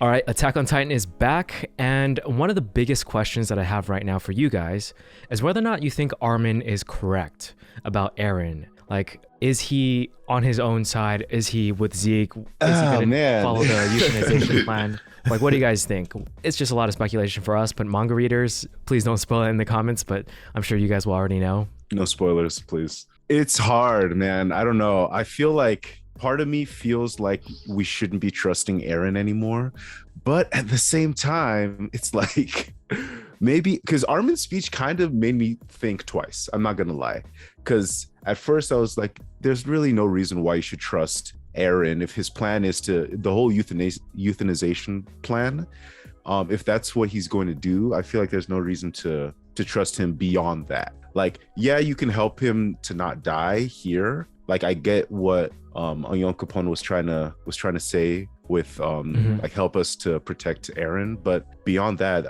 All right, Attack on Titan is back, and one of the biggest questions that I have right now for you guys is whether or not you think Armin is correct about Eren. Like, is he on his own side? Is he with Zeke? Is he going to follow the euthanization plan? Like, what do you guys think? It's just a lot of speculation for us, but manga readers, please don't spoil it in the comments, but I'm sure you guys will already know. No spoilers, please. It's hard, man. I don't know. I feel like part of me feels like we shouldn't be trusting Eren anymore. But at the same time, it's like maybe because Armin's speech kind of made me think twice. I'm not going to lie. Because at first I was like, there's really no reason why you should trust Eren if his plan is to the whole euthanization plan. If that's what he's going to do, I feel like there's no reason to trust him beyond that. Like, yeah, you can help him to not die here. Like, I get what Onyonkopon was trying to say with like help us to protect Eren, but beyond that,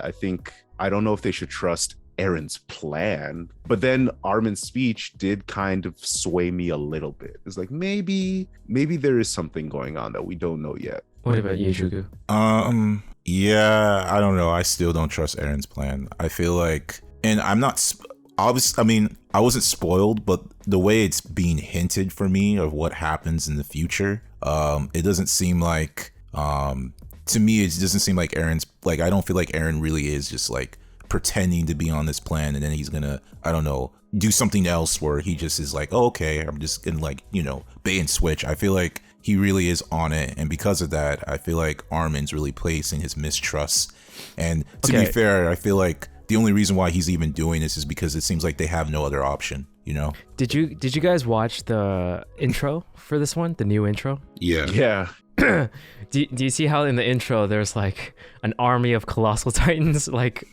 I don't know if they should trust Eren's plan. But then Armin's speech did kind of sway me a little bit. It's like maybe there is something going on that we don't know yet. What about you, Shugu? Yeah, I don't know. I still don't trust Eren's plan. I feel like, and I'm not obviously, I mean, I wasn't spoiled, but the way it's being hinted for me of what happens in the future, it doesn't seem like, to me, it doesn't seem like Eren's, like, I don't feel like Eren really is just like pretending to be on this plan and then he's gonna, I don't know, do something else where he just is like, oh, okay, I'm just gonna, like, you know, bait and switch. I feel like he really is on it, and because of that, I feel like Armin's really placing his mistrust. And to be fair, I feel like the only reason why he's even doing this is because it seems like they have no other option, you know? Did you guys watch the intro for this one, the new intro? Yeah. do you see how in the intro there's like an army of colossal titans like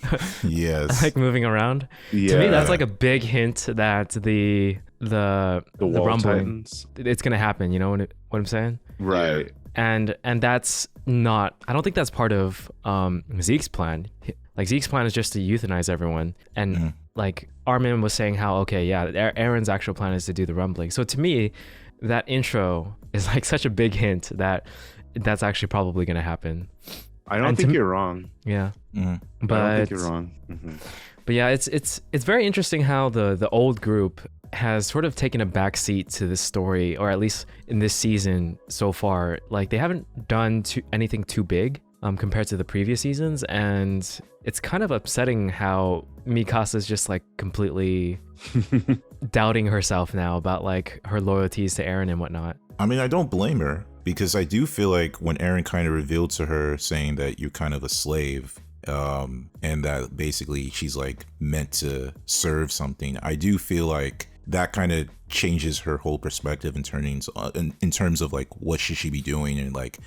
yes, like moving around? Yeah. To me, that's like a big hint that the rumbling, titans, it's gonna happen. You know what I'm saying? Right. And that's not. I don't think that's part of Zeke's plan. Like, Zeke's plan is just to euthanize everyone, and like Armin was saying how, okay, yeah, Eren's actual plan is to do the rumbling. So to me, that intro is like such a big hint that that's actually probably going to happen. I don't think you're wrong. Yeah. But I don't think you're wrong. But yeah, it's very interesting how the old group has sort of taken a backseat to this story, or at least in this season so far. Like, they haven't done anything too big compared to the previous seasons, and it's kind of upsetting how Mikasa's just like completely doubting herself now about like her loyalties to Eren and whatnot. I mean, I don't blame her, because I do feel like when Eren kind of revealed to her saying that you're kind of a slave, and that basically she's like meant to serve something, I do feel like that kind of changes her whole perspective in terms of like what should she be doing, and like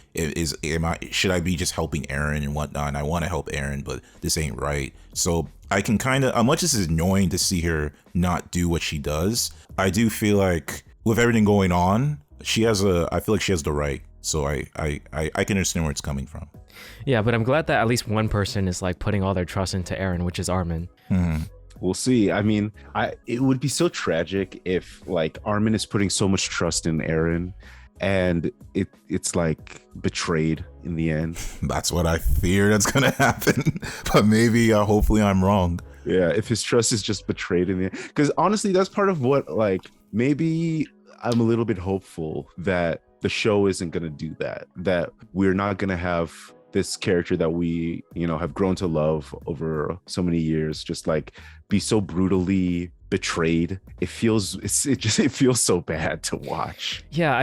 should I be just helping Eren and whatnot? And I want to help Eren, but this ain't right. So I can kind of, as much as it's annoying to see her not do what she does, I do feel like with everything going on, I feel like she has the right. So I can understand where it's coming from. Yeah, but I'm glad that at least one person is like putting all their trust into Eren, which is Armin. We'll see. I mean, it would be so tragic if like Armin is putting so much trust in Eren and it's like betrayed in the end. That's what I fear that's gonna happen. But maybe, hopefully I'm wrong. Yeah, if his trust is just betrayed in the end. Because honestly, that's part of what, like, maybe I'm a little bit hopeful that the show isn't gonna do that. That we're not gonna have this character that we, you know, have grown to love over so many years just like be so brutally betrayed. It feels so bad to watch. Yeah,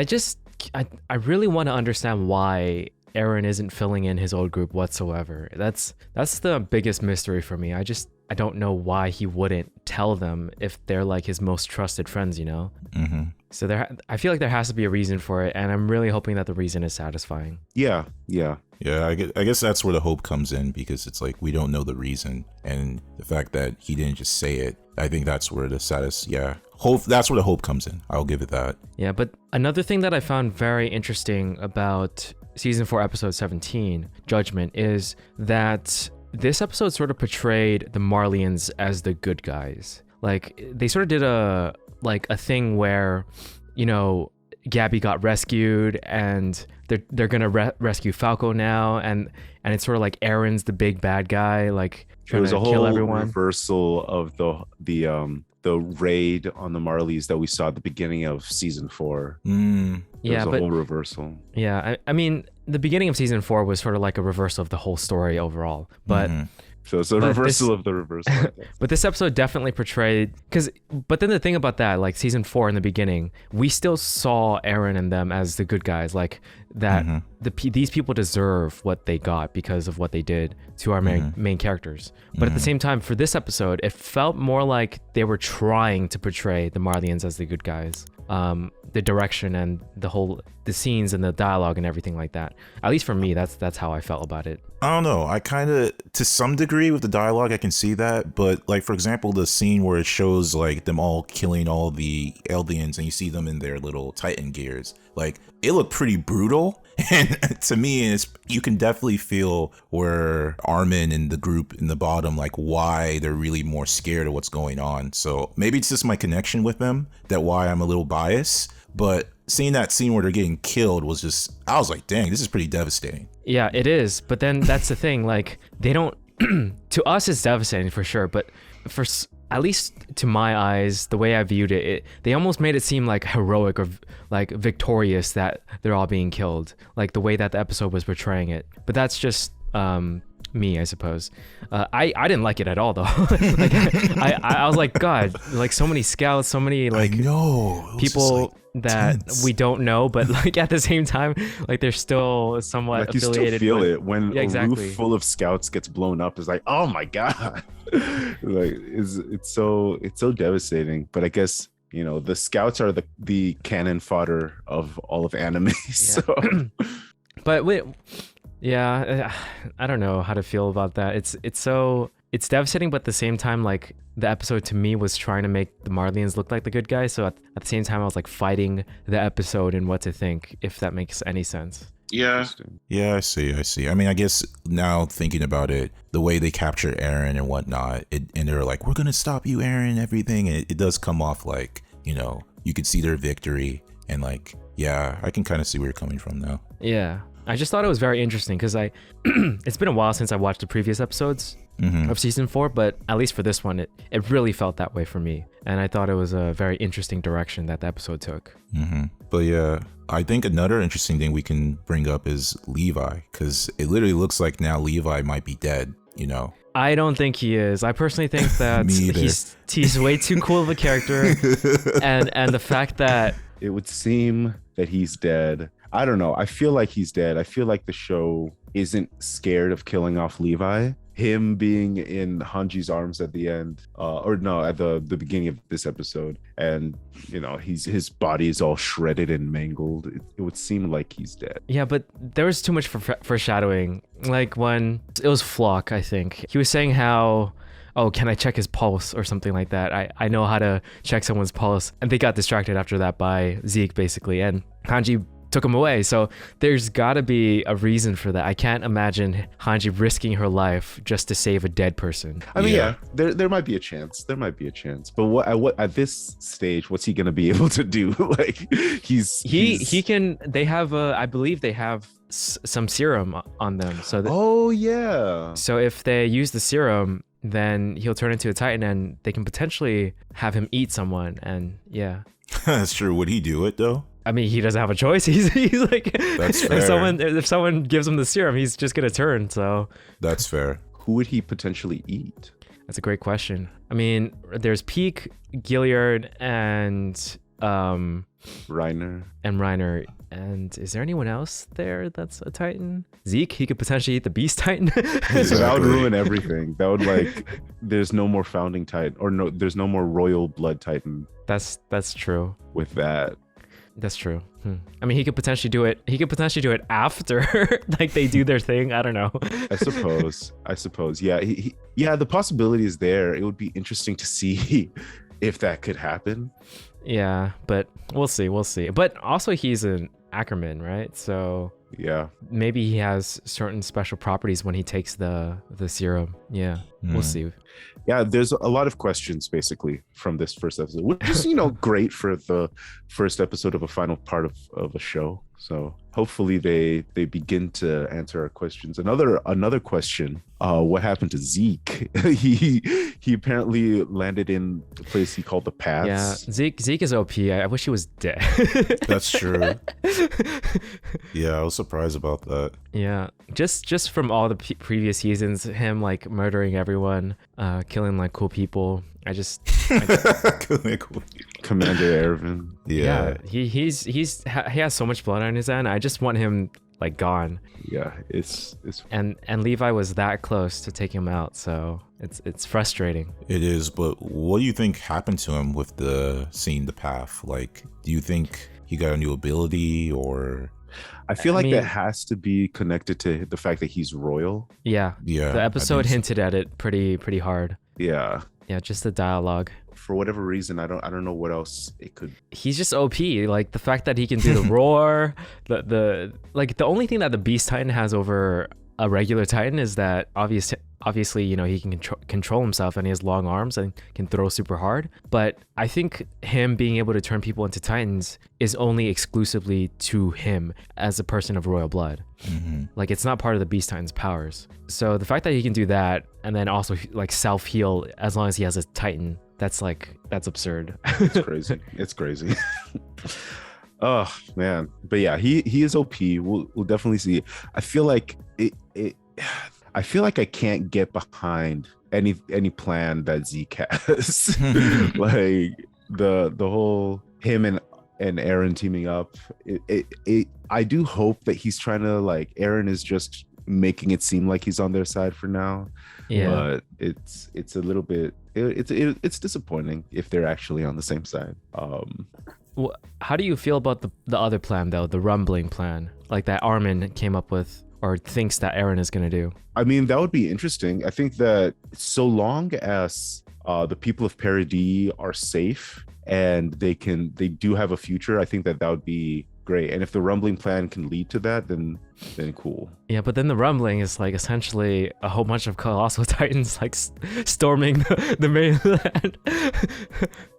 I really want to understand why Eren isn't filling in his old group whatsoever. That's the biggest mystery for me. I don't know why he wouldn't tell them if they're like his most trusted friends, you know? So I feel like there has to be a reason for it, and I'm really hoping that the reason is satisfying. Yeah, I guess that's where the hope comes in, because it's like we don't know the reason, and the fact that he didn't just say it, I think that's where that's where the hope comes in. I'll give it that. Yeah, but another thing that I found very interesting about season 4 episode 17, Judgment, is that this episode sort of portrayed the Marleyans as the good guys. Like, they sort of did a thing where, you know, Gabby got rescued, and they're gonna rescue Falco now, and it's sort of like Aaron's the big bad guy, like It trying was to a kill whole everyone. reversal of the raid on the Marleys that we saw at the beginning of season 4. It Yeah, was a but whole reversal. yeah, I mean, the beginning of season 4 was sort of like a reversal of the whole story overall, but. So it's a But reversal this- of the reversal. I guess. But this episode definitely portrayed but then the thing about that, like season 4 in the beginning, we still saw Aaron and them as the good guys, like that these people deserve what they got because of what they did to our main characters. But at the same time, for this episode, it felt more like they were trying to portray the Marlians as the good guys. The direction and the scenes and the dialogue and everything like that. At least for me, that's how I felt about it. I don't know. I kind of, to some degree with the dialogue, I can see that. But like, for example, the scene where it shows like them all killing all the aliens and you see them in their little Titan gears, like it looked pretty brutal. And to me, you can definitely feel where Armin and the group in the bottom, like why they're really more scared of what's going on. So maybe it's just my connection with them, that why I'm a little biased. But seeing that scene where they're getting killed was just, I was like, dang, this is pretty devastating. Yeah, it is. But then that's the thing, like they don't to us it's devastating for sure, but at least to my eyes, the way I viewed it, they almost made it seem like heroic or like victorious that they're all being killed, like the way that the episode was portraying it. But that's just me, I suppose. I didn't like it at all though. Like I was like, God, like so many scouts, so many like people that tense. We don't know, but like at the same time, like they're still somewhat like affiliated. You still feel it when a roof full of scouts gets blown up. It's like, oh my God. Like it's so devastating. But I guess, you know, the scouts are the cannon fodder of all of anime. Yeah. So but yeah, I don't know how to feel about that. It's devastating, but at the same time, like the episode to me was trying to make the Marlians look like the good guys. So at the same time, I was like fighting the episode and what to think, if that makes any sense. Yeah, I see. I mean, I guess now thinking about it, the way they capture Aaron and whatnot, and they're like, we're going to stop you, Aaron, and everything. And it does come off like, you know, you could see their victory. And like, yeah, I can kind of see where you're coming from now. Yeah. I just thought it was very interesting because it's been a while since I watched the previous episodes of season 4, but at least for this one, it really felt that way for me. And I thought it was a very interesting direction that the episode took. But yeah, I think another interesting thing we can bring up is Levi, because it literally looks like now Levi might be dead, you know? I don't think he is. I personally think that he's way too cool of a character. and the fact that it would seem that he's dead. I don't know. I feel like he's dead. I feel like the show isn't scared of killing off Levi. Him being in Hanji's arms at the end, at the beginning of this episode, and you know his body is all shredded and mangled. It would seem like he's dead. Yeah, but there was too much foreshadowing. Like when it was Flock, I think he was saying how, oh, can I check his pulse or something like that? I know how to check someone's pulse, and they got distracted after that by Zeke basically, and Hanji took him away. So there's got to be a reason for that. I can't imagine Hanji risking her life just to save a dead person. I mean, yeah, there might be a chance. There might be a chance. But what at this stage, what's he gonna be able to do? Like he can. They have I believe they have some serum on them. So oh yeah. So if they use the serum, then he'll turn into a Titan, and they can potentially have him eat someone. And yeah, that's true. Would he do it though? I mean, he doesn't have a choice. He's like, that's fair. If someone gives him the serum, he's just gonna turn. So that's fair. Who would he potentially eat? That's a great question. I mean, there's Peak, Gilliard, and Reiner. And is there anyone else there that's a Titan? Zeke, he could potentially eat the Beast Titan. Exactly. So that would ruin everything. That would there's no more founding Titan, or no, there's no more royal blood Titan. That's true. With that. That's true. I mean, he could potentially do it. He could potentially do it after, like they do their thing. I don't know. I suppose. Yeah. Yeah. The possibility is there. It would be interesting to see if that could happen. Yeah, but we'll see. But also, he's an Ackerman, right? So Yeah. Maybe he has certain special properties when he takes the serum. Yeah, we'll see. Yeah, there's a lot of questions basically from this first episode, which is, great for the first episode of a final part of a show. So hopefully they begin to answer our questions. Another question, what happened to Zeke? he apparently landed in the place he called the Paths. Yeah, Zeke is OP. I wish he was dead. That's true. Yeah, I was surprised about that. Yeah, just from all the previous seasons, him like murdering everyone, killing like cool people. Commander Armin. Yeah. He has so much blood on his end. I just want him like gone. Yeah, it's and Levi was that close to taking him out, so it's frustrating. It is, but what do you think happened to him with seeing the path? Like, do you think he got a new ability, or? I feel like that has to be connected to the fact that he's royal. Yeah. The episode hinted at it pretty hard. Yeah, just the dialogue. For whatever reason, I don't know what else it could. He's just OP. Like the fact that he can do the roar, the only thing that the Beast Titan has over a regular Titan is that obviously he can control himself, and he has long arms and can throw super hard. But I think him being able to turn people into Titans is only exclusively to him as a person of royal blood. Like it's not part of the Beast Titan's powers. So the fact that he can do that and then also like self-heal as long as he has a Titan, that's absurd. It's crazy. Oh man, but yeah, he is OP. We'll definitely see. I feel like I feel like I can't get behind any plan that Zeke has. Like the whole him and Aaron teaming up. I do hope that he's trying to, like, Aaron is just making it seem like he's on their side for now. Yeah, but it's a little bit it's disappointing if they're actually on the same side. Well, how do you feel about the other plan though, the rumbling plan, like that Armin came up with or thinks that Aaron is going to do? I mean, that would be interesting. I think that so long as the people of Paradis are safe and they do have a future, I think that would be great. And if the rumbling plan can lead to that, then cool. Yeah, but then the rumbling is like essentially a whole bunch of colossal titans like storming the mainland.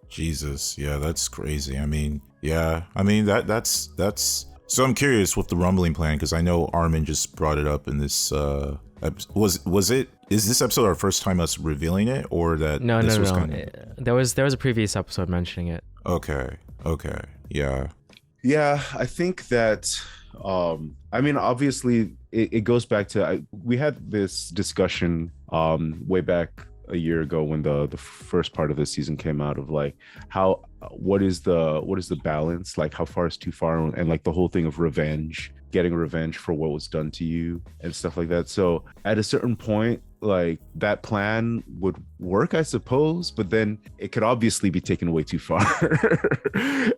Jesus, yeah, that's crazy. I mean, yeah, I mean that's. So I'm curious with the rumbling plan, because I know Armin just brought it up in this. Is this episode our first time us revealing it, or that? No. There was a previous episode mentioning it. Okay, yeah. Yeah, I think that. I mean, obviously, it goes back to we had this discussion way back a year ago when the first part of the season came out, of like what is the balance, like how far is too far, and like the whole thing of getting revenge for what was done to you and stuff like that. So at a certain point, like that plan would work, I suppose, but then it could obviously be taken away too far.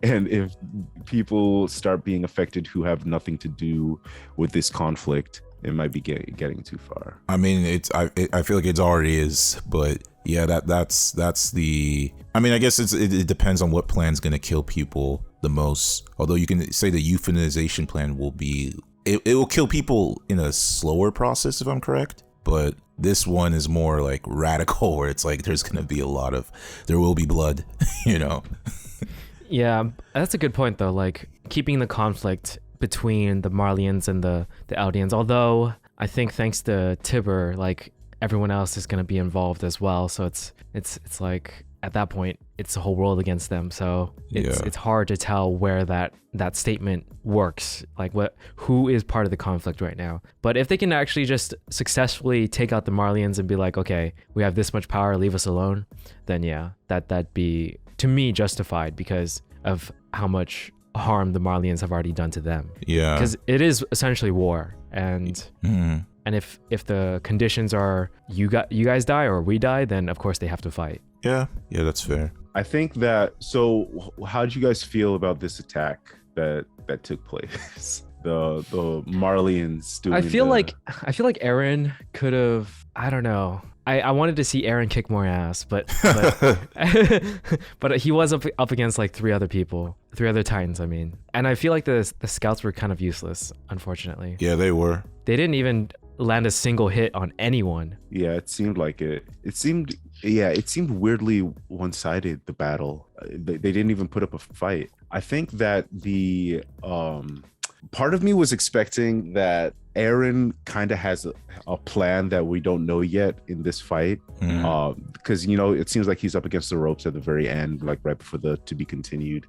And if people start being affected who have nothing to do with this conflict, it might be getting too far. I mean, I feel like it already is, but yeah, that's the. I mean, I guess it depends on what plan's gonna kill people the most. Although you can say the euthanization plan will be, it will kill people in a slower process, if I'm correct. But this one is more like radical, where it's like there will be blood, Yeah, that's a good point though. Like keeping the conflict between the Marlians and the Eldians, although I think thanks to Tibber, like everyone else is going to be involved as well, so it's like at that point it's the whole world against them, so it's hard to tell where that statement works, like who is part of the conflict right now. But if they can actually just successfully take out the Marlians and be like, okay, we have this much power, leave us alone, then yeah, that'd be to me justified because of how much harm the Marlians have already done to them. Yeah, because it is essentially war, and if the conditions are you guys die or we die, then of course they have to fight. Yeah, that's fair. I think that. So how did you guys feel about this attack that took place? The Marlians doing. I feel like Aaron could have, I don't know, I wanted to see Aaron kick more ass, but but he was up against like three other Titans, I mean. And I feel like the scouts were kind of useless, unfortunately. Yeah, they were. They didn't even land a single hit on anyone. Yeah, it seemed like it. It seemed weirdly one-sided, the battle. They didn't even put up a fight. I think that the part of me was expecting that Aaron kind of has a plan that we don't know yet in this fight, because it seems like he's up against the ropes at the very end, like right before the to be continued.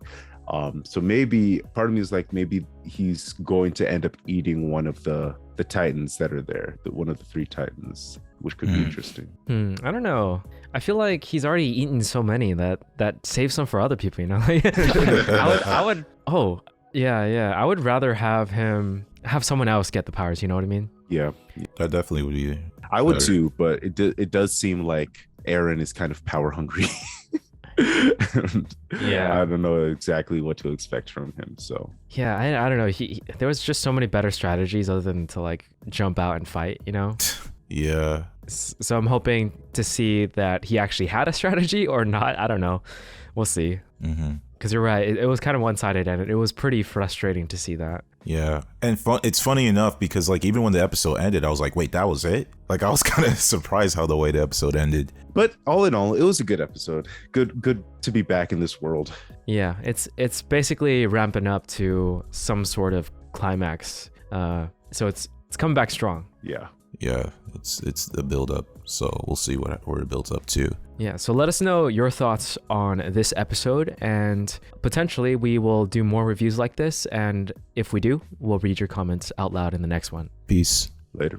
So maybe part of me is like, maybe he's going to end up eating one of the Titans that are there, one of the three Titans, which could be interesting. I don't know. I feel like he's already eaten so many that saves some for other people, I would. Oh, yeah. I would rather have someone else get the powers. You know what I mean? Yeah, That definitely would be. I would too, but it does seem like Aaron is kind of power hungry. Yeah, I don't know exactly what to expect from him. So yeah, I don't know. There was just so many better strategies other than to like jump out and fight. Yeah. So I'm hoping to see that he actually had a strategy or not. I don't know. We'll see. Because you're right. It was kind of one-sided, and it was pretty frustrating to see that. Yeah. And it's funny enough because like even when the episode ended, I was like, wait, that was it? Like I was kind of surprised how the way the episode ended. but all in all, it was a good episode. Good to be back in this world. Yeah, it's basically ramping up to some sort of climax. So it's coming back strong. Yeah. Yeah, it's the build up. So we'll see where it builds up to. Yeah, so let us know your thoughts on this episode, and potentially we will do more reviews like this, and if we do, we'll read your comments out loud in the next one. Peace. Later.